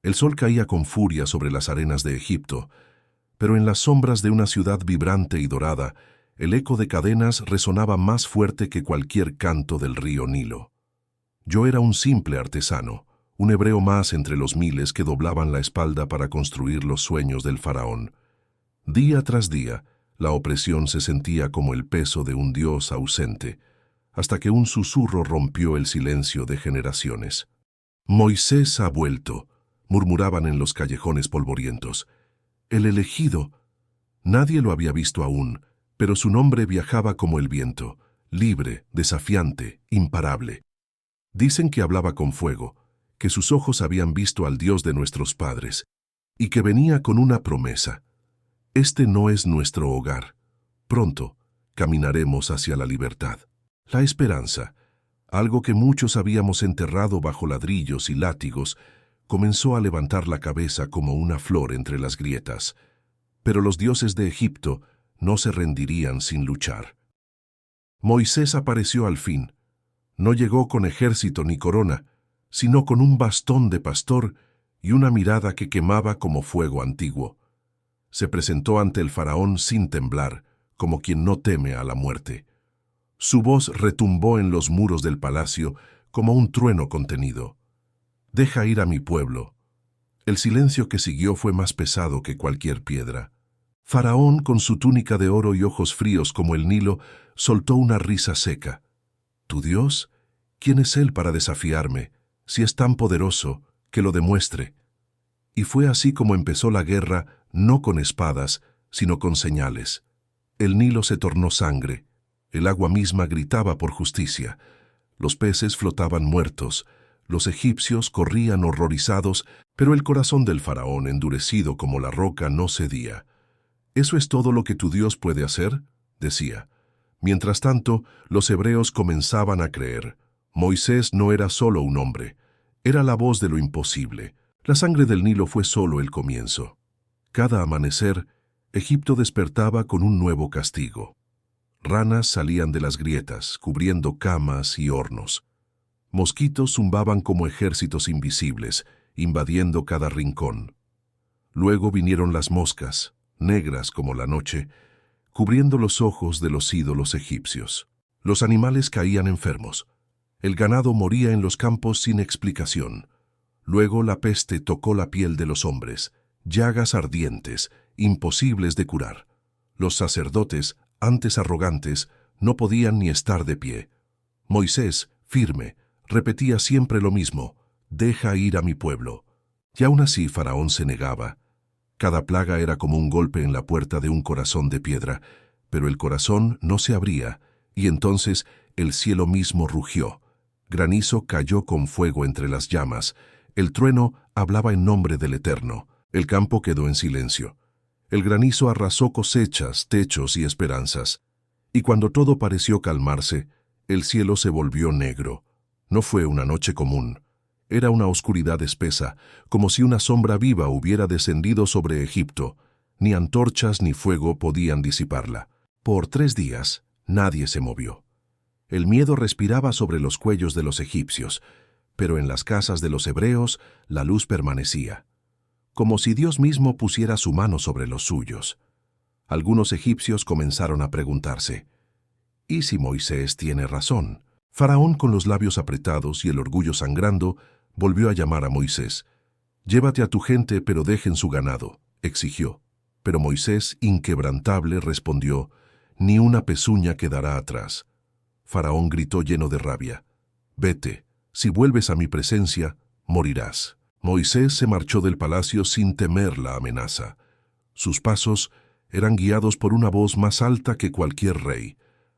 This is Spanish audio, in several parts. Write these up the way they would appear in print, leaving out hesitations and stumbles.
El sol caía con furia sobre las arenas de Egipto, pero en las sombras de una ciudad vibrante y dorada, el eco de cadenas resonaba más fuerte que cualquier canto del río Nilo. Yo era un simple artesano, un hebreo más entre los miles que doblaban la espalda para construir los sueños del faraón. Día tras día, la opresión se sentía como el peso de un dios ausente, hasta que un susurro rompió el silencio de generaciones. «Moisés ha vuelto», murmuraban en los callejones polvorientos. «El elegido». Nadie lo había visto aún, pero su nombre viajaba como el viento, libre, desafiante, imparable. Dicen que hablaba con fuego, que sus ojos habían visto al Dios de nuestros padres, y que venía con una promesa. Este no es nuestro hogar. Pronto caminaremos hacia la libertad. La esperanza, algo que muchos habíamos enterrado bajo ladrillos y látigos, comenzó a levantar la cabeza como una flor entre las grietas. Pero los dioses de Egipto no se rendirían sin luchar. Moisés apareció al fin. No llegó con ejército ni corona, sino con un bastón de pastor y una mirada que quemaba como fuego antiguo. Se presentó ante el faraón sin temblar, como quien no teme a la muerte. Su voz retumbó en los muros del palacio como un trueno contenido. «Deja ir a mi pueblo». El silencio que siguió fue más pesado que cualquier piedra. Faraón, con su túnica de oro y ojos fríos como el Nilo, soltó una risa seca. «¿Tu Dios? ¿Quién es él para desafiarme? Si es tan poderoso, que lo demuestre». Y fue así como empezó la guerra, no con espadas, sino con señales. El Nilo se tornó sangre. El agua misma gritaba por justicia. Los peces flotaban muertos. Los egipcios corrían horrorizados, pero el corazón del faraón, endurecido como la roca, no cedía. «¿Eso es todo lo que tu Dios puede hacer?», decía. Mientras tanto, los hebreos comenzaban a creer. Moisés no era solo un hombre, era la voz de lo imposible. La sangre del Nilo fue solo el comienzo. Cada amanecer, Egipto despertaba con un nuevo castigo. Ranas salían de las grietas, cubriendo camas y hornos. Mosquitos zumbaban como ejércitos invisibles, invadiendo cada rincón. Luego vinieron las moscas, negras como la noche, cubriendo los ojos de los ídolos egipcios. Los animales caían enfermos. El ganado moría en los campos sin explicación. Luego la peste tocó la piel de los hombres, llagas ardientes, imposibles de curar. Los sacerdotes, antes arrogantes, no podían ni estar de pie. Moisés, firme, repetía siempre lo mismo: «Deja ir a mi pueblo». Y aún así Faraón se negaba. Cada plaga era como un golpe en la puerta de un corazón de piedra, pero el corazón no se abría, y entonces el cielo mismo rugió. Granizo cayó con fuego entre las llamas. El trueno hablaba en nombre del Eterno. El campo quedó en silencio. El granizo arrasó cosechas, techos y esperanzas. Y cuando todo pareció calmarse, el cielo se volvió negro. No fue una noche común. Era una oscuridad espesa, como si una sombra viva hubiera descendido sobre Egipto. Ni antorchas ni fuego podían disiparla. Por 3 días, nadie se movió. El miedo respiraba sobre los cuellos de los egipcios, pero en las casas de los hebreos la luz permanecía, como si Dios mismo pusiera su mano sobre los suyos. Algunos egipcios comenzaron a preguntarse: «¿Y si Moisés tiene razón?». Faraón, con los labios apretados y el orgullo sangrando, volvió a llamar a Moisés. «Llévate a tu gente, pero dejen su ganado», exigió. Pero Moisés, inquebrantable, respondió: «Ni una pezuña quedará atrás». Faraón gritó lleno de rabia: «Vete, si vuelves a mi presencia, morirás». Moisés se marchó del palacio sin temer la amenaza. Sus pasos eran guiados por una voz más alta que cualquier rey.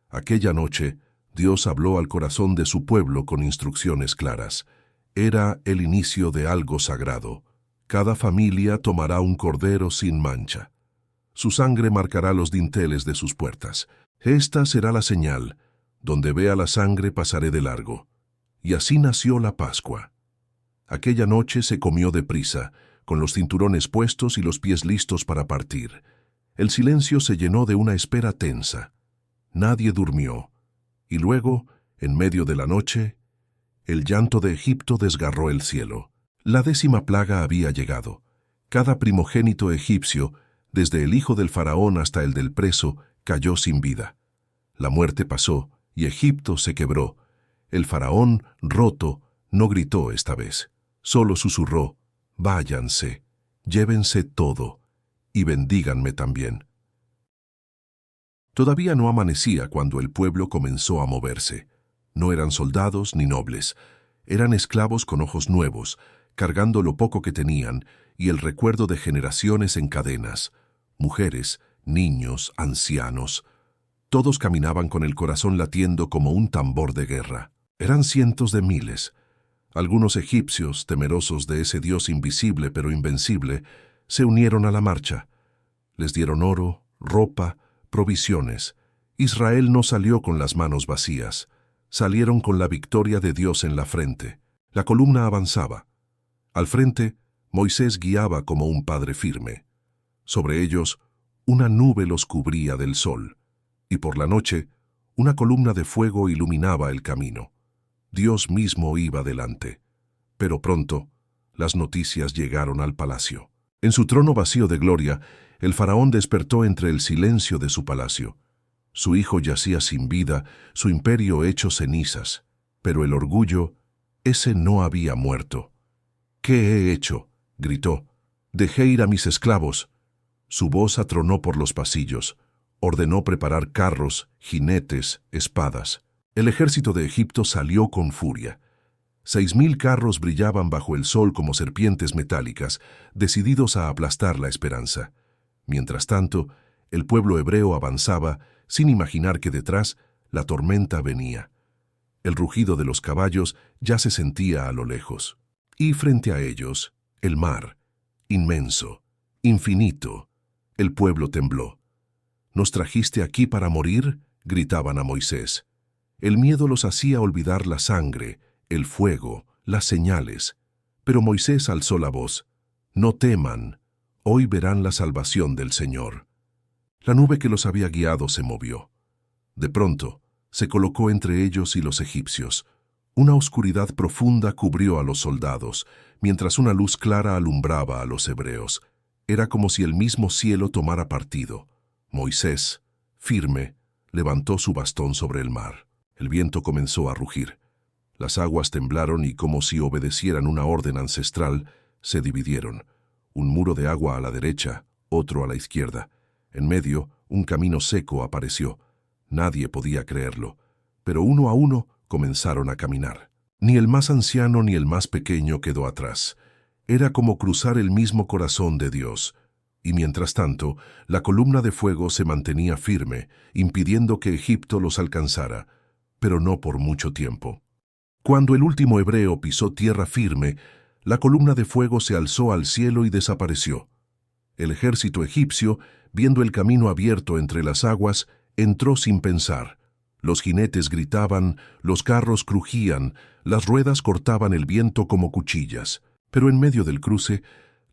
Aquella noche, Dios habló al corazón de su pueblo con instrucciones claras. Era el inicio de algo sagrado. Cada familia tomará un cordero sin mancha. Su sangre marcará los dinteles de sus puertas. Esta será la señal. Donde vea la sangre pasaré de largo. Y así nació la Pascua. Aquella noche se comió deprisa, con los cinturones puestos y los pies listos para partir. El silencio se llenó de una espera tensa. Nadie durmió. Y luego, en medio de la noche, el llanto de Egipto desgarró el cielo. La 10ª plaga había llegado. Cada primogénito egipcio, desde el hijo del faraón hasta el del preso, cayó sin vida. La muerte pasó y Egipto se quebró. El faraón, roto, no gritó esta vez. Solo susurró: «Váyanse, llévense todo, y bendíganme también». Todavía no amanecía cuando el pueblo comenzó a moverse. No eran soldados ni nobles. Eran esclavos con ojos nuevos, cargando lo poco que tenían y el recuerdo de generaciones en cadenas. Mujeres, niños, ancianos. Todos caminaban con el corazón latiendo como un tambor de guerra. Eran cientos de miles. Algunos egipcios, temerosos de ese Dios invisible pero invencible, se unieron a la marcha. Les dieron oro, ropa, provisiones. Israel no salió con las manos vacías. Salieron con la victoria de Dios en la frente. La columna avanzaba. Al frente, Moisés guiaba como un padre firme. Sobre ellos, una nube los cubría del sol, y por la noche, una columna de fuego iluminaba el camino. Dios mismo iba delante. Pero pronto, las noticias llegaron al palacio. En su trono vacío de gloria, el faraón despertó entre el silencio de su palacio. Su hijo yacía sin vida, su imperio hecho cenizas. Pero el orgullo, ese no había muerto. «¿Qué he hecho?», gritó. «Dejé ir a mis esclavos». Su voz atronó por los pasillos. Ordenó preparar carros, jinetes, espadas. El ejército de Egipto salió con furia. 6.000 carros brillaban bajo el sol como serpientes metálicas, decididos a aplastar la esperanza. Mientras tanto, el pueblo hebreo avanzaba, sin imaginar que detrás la tormenta venía. El rugido de los caballos ya se sentía a lo lejos. Y frente a ellos, el mar, inmenso, infinito. El pueblo tembló. «¿Nos trajiste aquí para morir?», gritaban a Moisés. El miedo los hacía olvidar la sangre, el fuego, las señales. Pero Moisés alzó la voz: «No teman, hoy verán la salvación del Señor». La nube que los había guiado se movió. De pronto, se colocó entre ellos y los egipcios. Una oscuridad profunda cubrió a los soldados, mientras una luz clara alumbraba a los hebreos. Era como si el mismo cielo tomara partido. Moisés, firme, levantó su bastón sobre el mar. El viento comenzó a rugir. Las aguas temblaron y, como si obedecieran una orden ancestral, se dividieron. Un muro de agua a la derecha, otro a la izquierda. En medio, un camino seco apareció. Nadie podía creerlo, pero uno a uno comenzaron a caminar. Ni el más anciano ni el más pequeño quedó atrás. Era como cruzar el mismo corazón de Dios. Y mientras tanto, la columna de fuego se mantenía firme, impidiendo que Egipto los alcanzara, pero no por mucho tiempo. Cuando el último hebreo pisó tierra firme, la columna de fuego se alzó al cielo y desapareció. El ejército egipcio, viendo el camino abierto entre las aguas, entró sin pensar. Los jinetes gritaban, los carros crujían, las ruedas cortaban el viento como cuchillas. Pero en medio del cruce,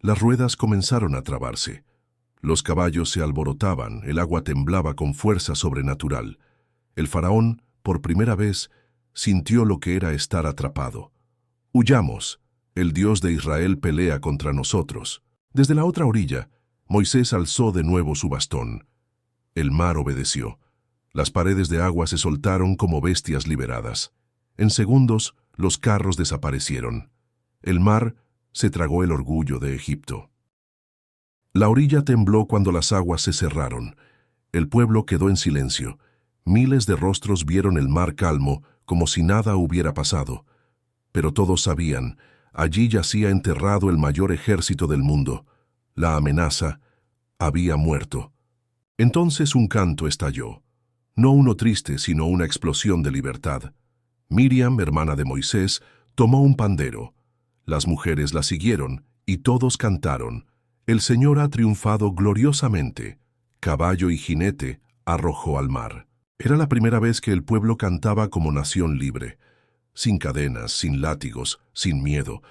las ruedas comenzaron a trabarse. Los caballos se alborotaban, el agua temblaba con fuerza sobrenatural. El faraón, por primera vez, sintió lo que era estar atrapado. «Huyamos, el Dios de Israel pelea contra nosotros». Desde la otra orilla, Moisés alzó de nuevo su bastón. El mar obedeció. Las paredes de agua se soltaron como bestias liberadas. En segundos, los carros desaparecieron. El mar se tragó el orgullo de Egipto. La orilla tembló cuando las aguas se cerraron. El pueblo quedó en silencio. Miles de rostros vieron el mar calmo, como si nada hubiera pasado. Pero todos sabían, allí yacía enterrado el mayor ejército del mundo. La amenaza había muerto. Entonces un canto estalló. No uno triste, sino una explosión de libertad. Miriam, hermana de Moisés, tomó un pandero. Las mujeres la siguieron, y todos cantaron: «El Señor ha triunfado gloriosamente. Caballo y jinete arrojó al mar». Era la primera vez que el pueblo cantaba como nación libre. Sin cadenas, sin látigos, sin miedo.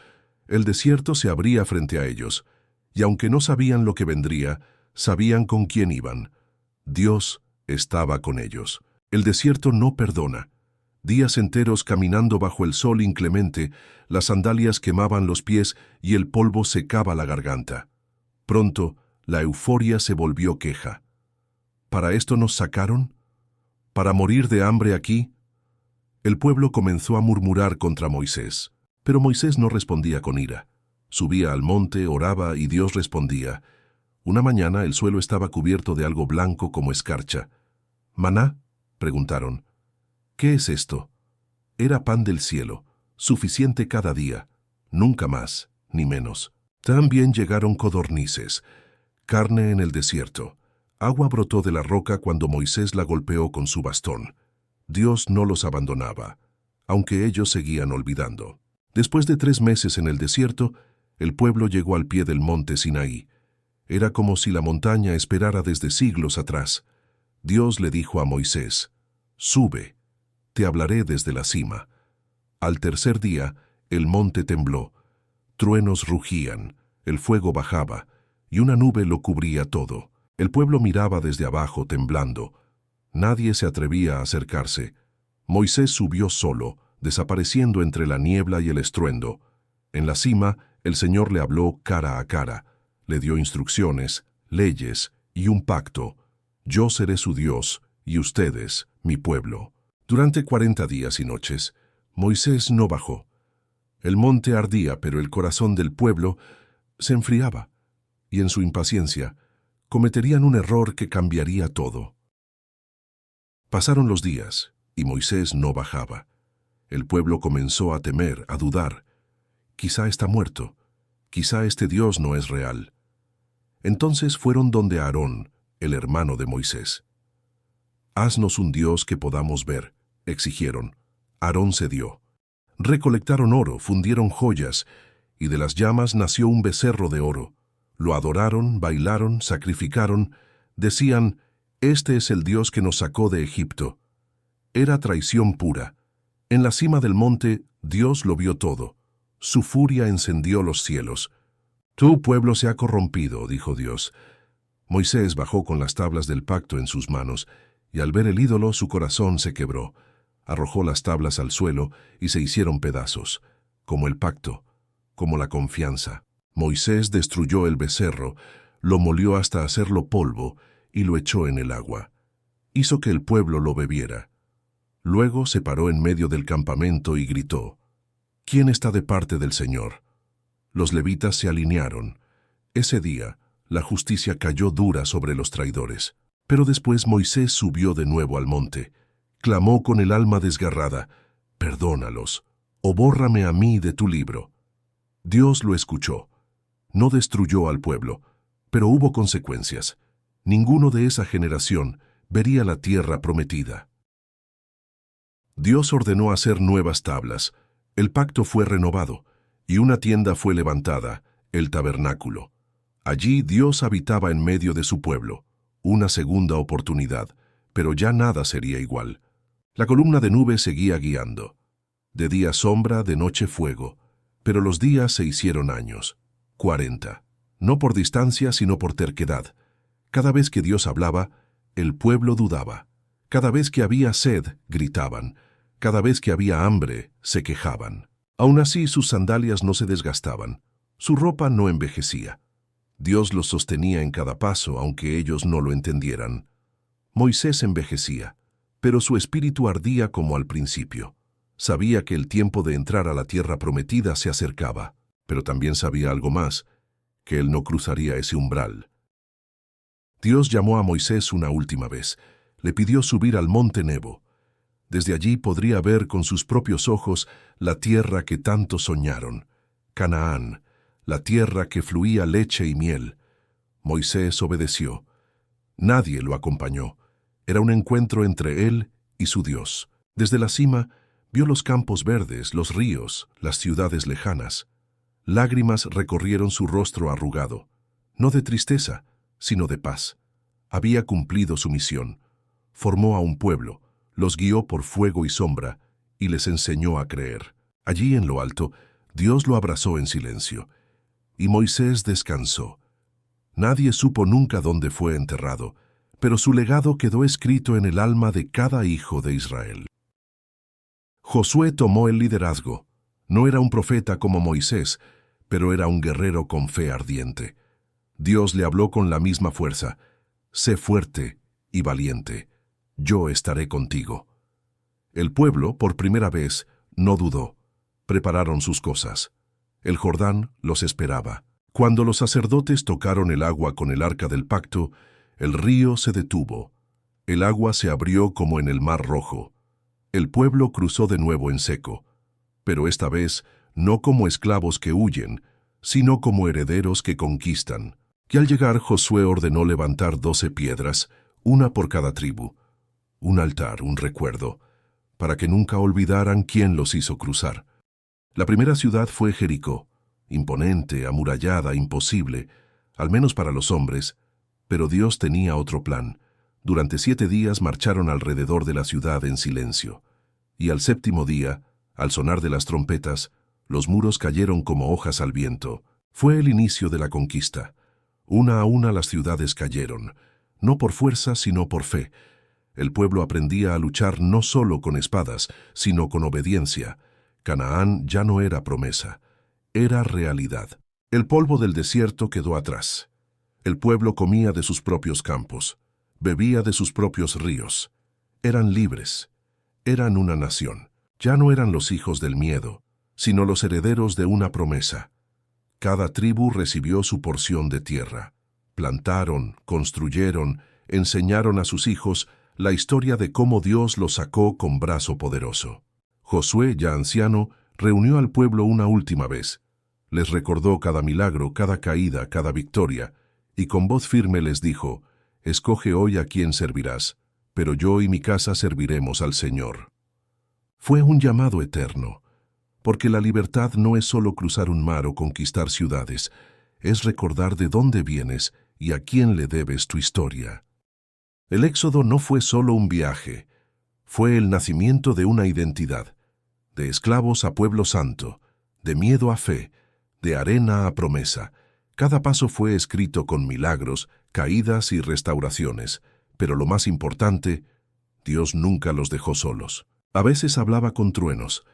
El desierto se abría frente a ellos, y aunque no sabían lo que vendría, sabían con quién iban. Dios estaba con ellos. El desierto no perdona. Días enteros caminando bajo el sol inclemente, las sandalias quemaban los pies y el polvo secaba la garganta. Pronto, la euforia se volvió queja. ¿Para esto nos sacaron? ¿Para morir de hambre aquí? El pueblo comenzó a murmurar contra Moisés, pero Moisés no respondía con ira. Subía al monte, oraba y Dios respondía. Una mañana el suelo estaba cubierto de algo blanco como escarcha. ¿Maná?, preguntaron. ¿Qué es esto? Era pan del cielo, suficiente cada día, nunca más, ni menos. También llegaron codornices, carne en el desierto. Agua brotó de la roca cuando Moisés la golpeó con su bastón. Dios no los abandonaba, aunque ellos seguían olvidando. Después de 3 meses en el desierto, el pueblo llegó al pie del monte Sinaí. Era como si la montaña esperara desde siglos atrás. Dios le dijo a Moisés, «Sube, te hablaré desde la cima». Al tercer día, el monte tembló, truenos rugían, el fuego bajaba, y una nube lo cubría todo. El pueblo miraba desde abajo temblando. Nadie se atrevía a acercarse. Moisés subió solo, desapareciendo entre la niebla y el estruendo. En la cima, el Señor le habló cara a cara, le dio instrucciones, leyes y un pacto. Yo seré su Dios, y ustedes, mi pueblo. Durante 40 días y noches, Moisés no bajó. El monte ardía, pero el corazón del pueblo se enfriaba, y en su impaciencia cometerían un error que cambiaría todo. Pasaron los días, y Moisés no bajaba. El pueblo comenzó a temer, a dudar. Quizá está muerto, quizá este Dios no es real. Entonces fueron donde Aarón, el hermano de Moisés. «Haznos un Dios que podamos ver», exigieron. Aarón cedió. Recolectaron oro, fundieron joyas, y de las llamas nació un becerro de oro. Lo adoraron, bailaron, sacrificaron. Decían, «Este es el Dios que nos sacó de Egipto». Era traición pura. En la cima del monte, Dios lo vio todo. Su furia encendió los cielos. «Tu pueblo se ha corrompido», dijo Dios. Moisés bajó con las tablas del pacto en sus manos, y al ver el ídolo su corazón se quebró. Arrojó las tablas al suelo y se hicieron pedazos, como el pacto, como la confianza. Moisés destruyó el becerro, lo molió hasta hacerlo polvo y lo echó en el agua. Hizo que el pueblo lo bebiera. Luego se paró en medio del campamento y gritó, «¿Quién está de parte del Señor?». Los levitas se alinearon. Ese día, la justicia cayó dura sobre los traidores. Pero después Moisés subió de nuevo al monte. Clamó con el alma desgarrada, «Perdónalos, o bórrame a mí de tu libro». Dios lo escuchó. No destruyó al pueblo, pero hubo consecuencias. Ninguno de esa generación vería la tierra prometida. Dios ordenó hacer nuevas tablas. El pacto fue renovado, y una tienda fue levantada, el tabernáculo. Allí Dios habitaba en medio de su pueblo. Una segunda oportunidad, pero ya nada sería igual. La columna de nube seguía guiando. De día sombra, de noche fuego. Pero los días se hicieron años. 40. No por distancia, sino por terquedad. Cada vez que Dios hablaba, el pueblo dudaba. Cada vez que había sed, gritaban. Cada vez que había hambre, se quejaban. Aún así, sus sandalias no se desgastaban. Su ropa no envejecía. Dios los sostenía en cada paso, aunque ellos no lo entendieran. Moisés envejecía, pero su espíritu ardía como al principio. Sabía que el tiempo de entrar a la tierra prometida se acercaba, pero también sabía algo más, que él no cruzaría ese umbral. Dios llamó a Moisés una última vez. Le pidió subir al monte Nebo. Desde allí podría ver con sus propios ojos la tierra que tanto soñaron, Canaán, la tierra que fluía leche y miel. Moisés obedeció. Nadie lo acompañó. Era un encuentro entre él y su Dios. Desde la cima, vio los campos verdes, los ríos, las ciudades lejanas. Lágrimas recorrieron su rostro arrugado, no de tristeza, sino de paz. Había cumplido su misión. Formó a un pueblo, los guió por fuego y sombra, y les enseñó a creer. Allí en lo alto, Dios lo abrazó en silencio, y Moisés descansó. Nadie supo nunca dónde fue enterrado, pero su legado quedó escrito en el alma de cada hijo de Israel. Josué tomó el liderazgo. No era un profeta como Moisés, pero era un guerrero con fe ardiente. Dios le habló con la misma fuerza: «Sé fuerte y valiente. Yo estaré contigo». El pueblo, por primera vez, no dudó. Prepararon sus cosas. El Jordán los esperaba. Cuando los sacerdotes tocaron el agua con el arca del pacto, el río se detuvo. El agua se abrió como en el Mar Rojo. El pueblo cruzó de nuevo en seco, pero esta vez no como esclavos que huyen, sino como herederos que conquistan. Y al llegar, Josué ordenó levantar 12 piedras, una por cada tribu, un altar, un recuerdo, para que nunca olvidaran quién los hizo cruzar. La primera ciudad fue Jericó, imponente, amurallada, imposible, al menos para los hombres, pero Dios tenía otro plan. Durante 7 días marcharon alrededor de la ciudad en silencio, y al séptimo día, al sonar de las trompetas, los muros cayeron como hojas al viento. Fue el inicio de la conquista. Una a una las ciudades cayeron, no por fuerza, sino por fe. El pueblo aprendía a luchar no solo con espadas, sino con obediencia. Canaán ya no era promesa, era realidad. El polvo del desierto quedó atrás. El pueblo comía de sus propios campos, bebía de sus propios ríos. Eran libres, eran una nación. Ya no eran los hijos del miedo, sino los herederos de una promesa. Cada tribu recibió su porción de tierra. Plantaron, construyeron, enseñaron a sus hijos la historia de cómo Dios los sacó con brazo poderoso. Josué, ya anciano, reunió al pueblo una última vez. Les recordó cada milagro, cada caída, cada victoria, y con voz firme les dijo: «Escoge hoy a quién servirás, pero yo y mi casa serviremos al Señor». Fue un llamado eterno, porque la libertad no es solo cruzar un mar o conquistar ciudades, es recordar de dónde vienes y a quién le debes tu historia. El éxodo no fue solo un viaje, fue el nacimiento de una identidad, de esclavos a pueblo santo, de miedo a fe, de arena a promesa. Cada paso fue escrito con milagros, caídas y restauraciones, pero lo más importante, Dios nunca los dejó solos. A veces hablaba con truenos,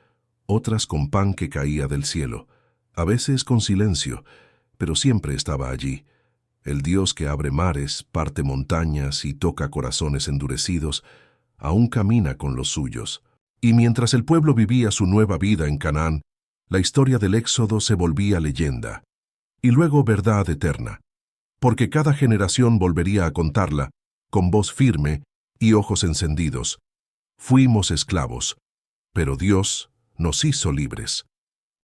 otras con pan que caía del cielo, a veces con silencio, pero siempre estaba allí. El Dios que abre mares, parte montañas y toca corazones endurecidos, aún camina con los suyos. Y mientras el pueblo vivía su nueva vida en Canaán, la historia del Éxodo se volvía leyenda, y luego verdad eterna, porque cada generación volvería a contarla, con voz firme y ojos encendidos. Fuimos esclavos, pero Dios nos hizo libres.